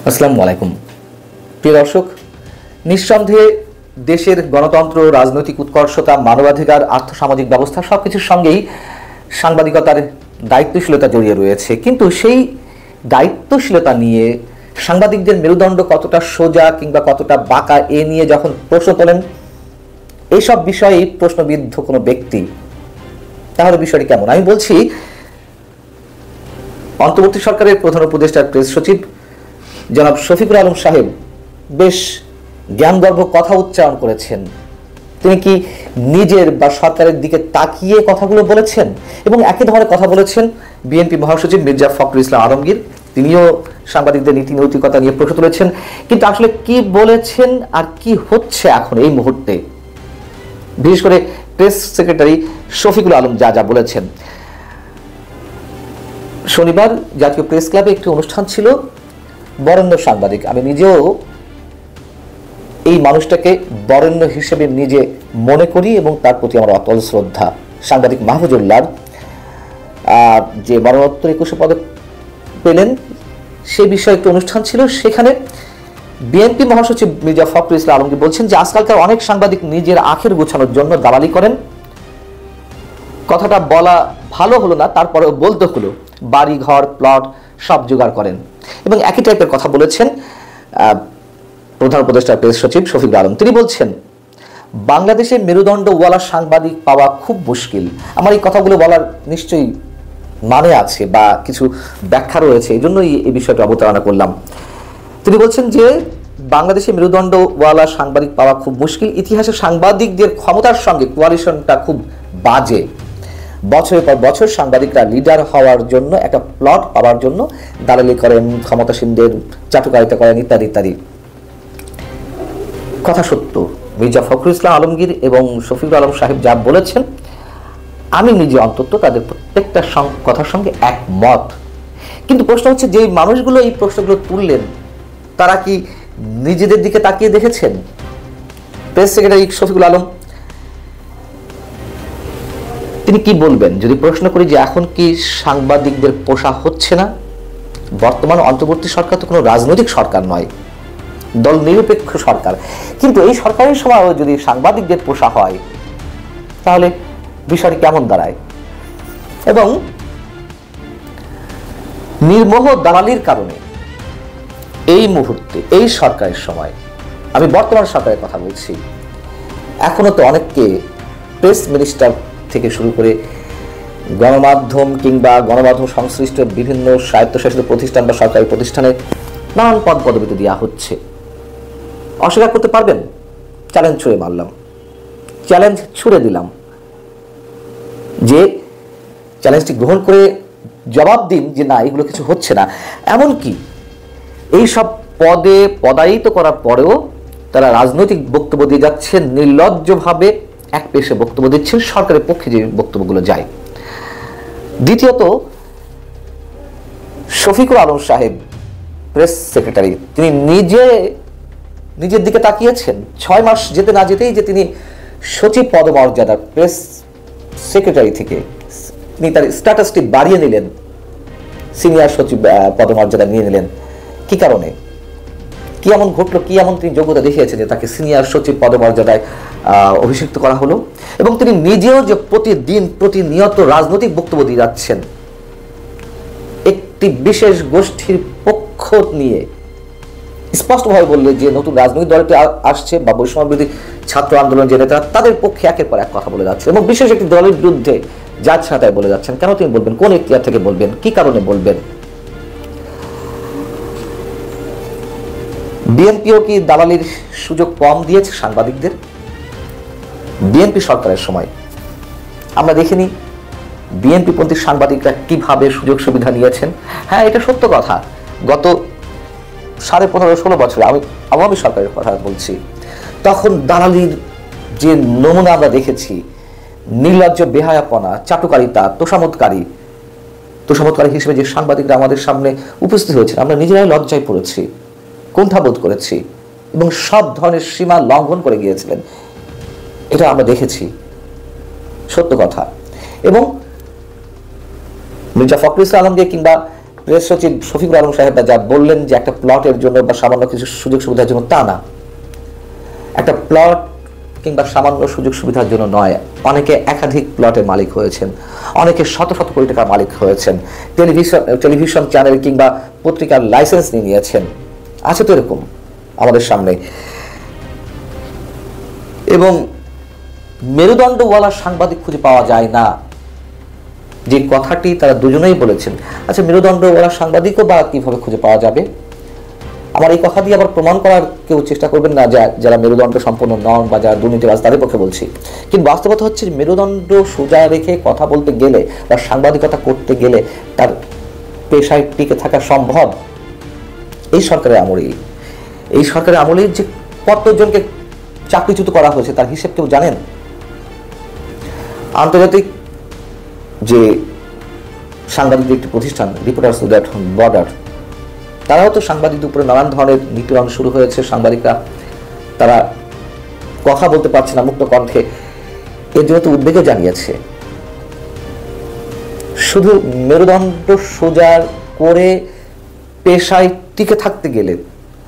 আসসালামু আলাইকুম প্রিয় দর্শক, নিঃসন্দেহে দেশের গণতন্ত্র, রাজনৈতিক উৎকর্ষতা, মানবাধিকার, আর্থসামাজিক ব্যবস্থা সবকিছুর সঙ্গেই সাংবাদিকতার দায়িত্বশীলতা জড়িয়ে রয়েছে। কিন্তু সেই দায়িত্বশীলতা নিয়ে সাংবাদিকদের মেরুদণ্ড কতটা সোজা কিংবা কতটা বাঁকা এ নিয়ে যখন প্রশ্ন তোলেন এইসব বিষয়ে প্রশ্নবিদ্ধ কোনো ব্যক্তি, তাহলে বিষয়টি কেমন? আমি বলছি, অন্তর্বর্তী সরকারের প্রধান উপদেষ্টার প্রেস সচিব জনাব শফিকুল আলম সাহেব বেশ জ্ঞানগর্ভ কথা উচ্চারণ করেছেন। তিনি কি নিজের বা সরকারের দিকে তাকিয়ে কথাগুলো বলেছেন? এবং একই ধরনের কথা বলেছেন বিএনপি মহাসচিব মির্জা ফখরুল ইসলাম আলমগীর। তিনিও সাংবাদিকদের নীতি নৈতিকতা নিয়ে প্রশ্ন তুলেছেন। কিন্তু আসলে কি বলেছেন আর কি হচ্ছে এখন এই মুহূর্তে, বিশেষ করে প্রেস সেক্রেটারি শফিকুল আলম যা যা বলেছেন। শনিবার জাতীয় প্রেস ক্লাবে একটি অনুষ্ঠান ছিল, বরেণ্য সাংবাদিক, আমি নিজেও এই মানুষটাকে বরেণ্য হিসেবে নিজে মনে করি এবং তার প্রতি আমার অতল শ্রদ্ধা। সাংবাদিক মাহফুজুল্লাহর যে মরণোত্তর 21 পদক পেলেন সে বিষয়ে একটি অনুষ্ঠান ছিল। সেখানে বিএনপি মহাসচিব মির্জা ফখরুল ইসলাম আলমগীর বলছেন যে আজকালকার অনেক সাংবাদিক নিজের আখের গোছানোর জন্য দালালি করেন। কথাটা বলা ভালো হলো না, তারপরেও বলতে হলো। বাড়ি ঘর প্লট সব জোগাড় করেন। এবং একই টাইপের কথা বলেছেন প্রধান উপদেষ্টা প্রেস সচিব শফিকুল আলম। তিনি বলছেন বাংলাদেশে মেরুদণ্ডওয়ালা সাংবাদিক পাওয়া খুব মুশকিল। আমার এই কথাগুলো বলার নিশ্চয়ই মানে আছে বা কিছু ব্যাখ্যা রয়েছে, এই জন্যই এই বিষয়টা অবতারণা করলাম। তিনি বলছেন যে বাংলাদেশে মেরুদণ্ডওয়ালা সাংবাদিক পাওয়া খুব মুশকিল। ইতিহাসে সাংবাদিকদের ক্ষমতার সঙ্গে কোয়ালিশনটা খুব বাজে। বছরের পর বছর সাংবাদিকরা লিডার হওয়ার জন্য, একটা প্লট পাওয়ার জন্য দালালি করেন, ক্ষমতাসীনদের চাটুকারিতা করেন, ইত্যাদি ইত্যাদি। কথা সত্য, মির্জা ফখরুল ইসলাম আলমগীর এবং শফিকুল আলম সাহেব যা বলেছেন আমি নিজে অন্তত তাদের প্রত্যেকটা কথার সঙ্গে একমত। কিন্তু প্রশ্ন হচ্ছে, যে মানুষগুলো এই প্রশ্নগুলো তুললেন তারা কি নিজেদের দিকে তাকিয়ে দেখেছেন? প্রেস সেক্রেটারি শফিকুল আলম তিনি কি বলবেন যদি প্রশ্ন করি যে এখন কি সাংবাদিকদের পোষা হচ্ছে না? বর্তমান অন্তর্বর্তী সরকার তো কোনো রাজনৈতিক সরকার নয়, দল নিরপেক্ষ সরকার। কিন্তু এই সরকারের সময় যদি সাংবাদিকদের পোষা হয় তাহলে বিষয়টি কেমন দাঁড়ায়? এবং নির্মোহ দালালির কারণে এই মুহূর্তে এই সরকারের সময়, আমি বর্তমান সরকারের কথা বলছি, এখনো তো অনেককে প্রেস মিনিস্টার থেকে শুরু করে গণমাধ্যম কিংবা গণমাধ্যম সংশ্লিষ্ট বিভিন্ন স্বায়ত্তশাসিত প্রতিষ্ঠান বা সরকারি প্রতিষ্ঠানে নানান পদ পদবিতে দেওয়া হচ্ছে। অস্বীকার করতে পারবেন? চ্যালেঞ্জ ছুড়ে মারলাম, চ্যালেঞ্জ ছুড়ে দিলাম যে চ্যালেঞ্জটি গ্রহণ করে জবাব দিন যে না, এগুলো কিছু হচ্ছে না। এমনকি এই সব পদে পদায়িত করার পরেও তারা রাজনৈতিক বক্তব্য দিয়ে যাচ্ছেন, নির্লজ্জভাবে এক পেশে বক্তব্য দিচ্ছেন, সরকারের পক্ষে যে বক্তব্যগুলো যায়। দ্বিতীয়ত, শফিকুল আলম সাহেব প্রেস সেক্রেটারি তিনি নিজের দিকে তাকিয়েছেন। 6 মাস যেতে না যেতেই যে তিনি সচিব পদমর্যাদা প্রেস সেক্রেটারি থেকে তিনি তার স্ট্যাটাসটি বাড়িয়ে নিলেন, সিনিয়র সচিব পদমর্যাদা নিয়ে নিলেন। কি কারণে? কি এমন ঘটলো, কি এমন তিনি যোগ্যতা দেখিয়েছেন যে তাকে সিনিয়র সচিব পদমর্যাদায় অভিষিক্ত করা হলো? এবং তিনি নিজেও যে প্রতিনিয়ত রাজনৈতিক বক্তব্য দিয়ে যাচ্ছেন, একটি বিশেষ গোষ্ঠীর পক্ষ নিয়ে স্পষ্টভাবে বললে যে নতুন রাজনৈতিক দলটি আসছে বা বৈষম্যবিরোধী ছাত্র আন্দোলন যে নেতারা, তাদের পক্ষে একের পর এক কথা বলে যাচ্ছে এবং বিশেষ একটি দলের বিরুদ্ধে যাচ্ছেতাই বলে যাচ্ছেন। কেন তিনি বলবেন? কোন এখতিয়ার থেকে বলবেন? কি কারণে বলবেন? বিএনপিও কি দালালির সুযোগ কম দিয়েছে সাংবাদিকদের? বিএনপি সরকারের সময় আমরা দেখিনি বিএনপি পন্থী সাংবাদিকরা কিভাবে সুযোগ সুবিধা নিয়েছেন। হ্যাঁ, এটা সত্য কথা। গত 15-16 বছরে আমি আওয়ামী সরকারের কথা বলছি, তখন দালালির যে নমুনা আমরা দেখেছি, নির্লজ্জ বেহায়াপনা, চাটুকারিতা, তোষামোদকারী হিসেবে যে সাংবাদিকরা আমাদের সামনে উপস্থিত হয়েছেন, আমরা নিজেরাই লজ্জায় পড়েছি, কুণ্ঠাবোধ করেছি এবং সব ধরনের সীমা লঙ্ঘন করে গিয়েছিলেন। এটা আমরা দেখেছি, সত্য কথা। এবং মির্জা ফখরুল ইসলাম আলমগীর কিংবা প্রেস সচিব শফিকুল আলম সাহেবরা যা বললেন যে একটা প্লটের জন্য বা সামান্য কিছু সুযোগ সুবিধার জন্য, তা না। একটা প্লট কিংবা সামান্য সুযোগ সুবিধার জন্য নয়, অনেকে একাধিক প্লটের মালিক হয়েছেন, অনেকে শত শত কোটি টাকার মালিক হয়েছেন, টেলিভিশন চ্যানেল কিংবা পত্রিকার লাইসেন্স নিয়ে নিয়েছেন, আছে তো এরকম আমাদের সামনে। এবং মেরুদণ্ডওয়ালা সাংবাদিক খুঁজে পাওয়া যায় না, যে কথাটি তারা দুজনেই বলেছেন। আচ্ছা, মেরুদণ্ডওয়ালা সাংবাদিকও বা কিভাবে খুঁজে পাওয়া যাবে? আমার এই কথা দিয়ে আবার প্রমাণ করার কেউ চেষ্টা করবেন না যারা মেরুদণ্ড সম্পন্ন নন বা যারা দুর্নীতিবাজ, তাদের পক্ষে বলছি। কিন্তু বাস্তবতা হচ্ছে মেরুদণ্ড সোজা রেখে কথা বলতে গেলে বা সাংবাদিকতা করতে গেলে তার পেশায় টিকে থাকা সম্ভব। এই সরকারের আমলেই যে কতজনকে চাকরিচ্যুত করা হয়েছে তার হিসেব কেউ জানেন? আন্তর্জাতিক যে সাংবাদিকদের একটি প্রতিষ্ঠান রিপোর্টার্স উইদাউট বর্ডার, তারাও তো সাংবাদিকদের উপরে নানান ধরনের নিপীড়ন শুরু হয়েছে। সাংবাদিকরা তারা কথা বলতে পারছে না মুক্ত কণ্ঠে, এর জন্য তো উদ্বেগও জানিয়েছে। শুধু মেরুদণ্ড সোজা করে পেশায় টিকে থাকতে গেলে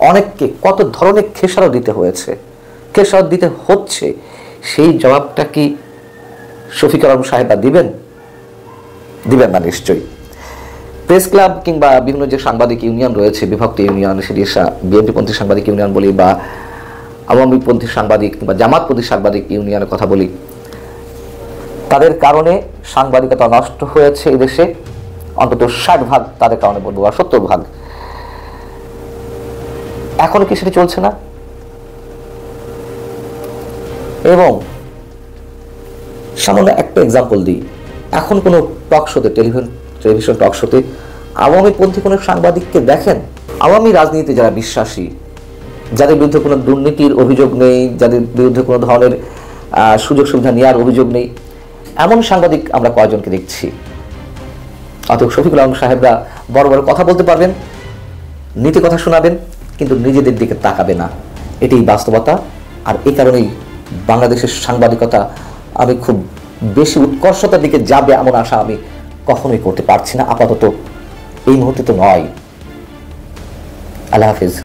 অনেককে কত ধরনের খেসারত দিতে হচ্ছে, সেই জবাবটা কি শফিকুল আলম সাহেবরা দিবেন না? নিশ্চয়ই। প্রেস ক্লাব কিংবা বিভিন্ন যে সাংবাদিক ইউনিয়ন রয়েছে, বিভক্ত ইউনিয়ন, সেটি বিএনপিপন্থী সাংবাদিক ইউনিয়ন বলি বা আওয়ামীপন্থী সাংবাদিক কিংবা জামাতপন্থী সাংবাদিক ইউনিয়নের কথা বলি, তাদের কারণে সাংবাদিকতা নষ্ট হয়েছে এই দেশে অন্তত 60% তাদের কারণে বলবো, আর 70%। এখনো কি সেটা চলছে না? এবং সামান্য একটা এক্সাম্পল দিই, এখন কোনো টক শোতে, টেলিভিশন টক শোতে আওয়ামীপন্থী কোনো সাংবাদিককে দেখেন? আওয়ামী রাজনীতিতে যারা বিশ্বাসী, যাদের বিরুদ্ধে কোনো দুর্নীতির অভিযোগ নেই, যাদের বিরুদ্ধে কোনো ধরনের সুযোগ সুবিধা নেওয়ার অভিযোগ নেই, এমন সাংবাদিক আমরা কয়জনকে দেখছি? অতএব শফিকুল আলম সাহেবরা বড় বড় কথা বলতে পারবেন, নীতি কথা শোনাবেন, কিন্তু নিজেদের দিকে তাকাবে না। এটাই বাস্তবতা। আর এই কারণেই বাংলাদেশের সাংবাদিকতা আমি খুব বেশি উৎকর্ষতার দিকে যাবে এমন আশা আমি কখনোই করতে পারছি না, আপাতত এই মুহূর্তে তো নয়। আল্লাহ হাফিজ।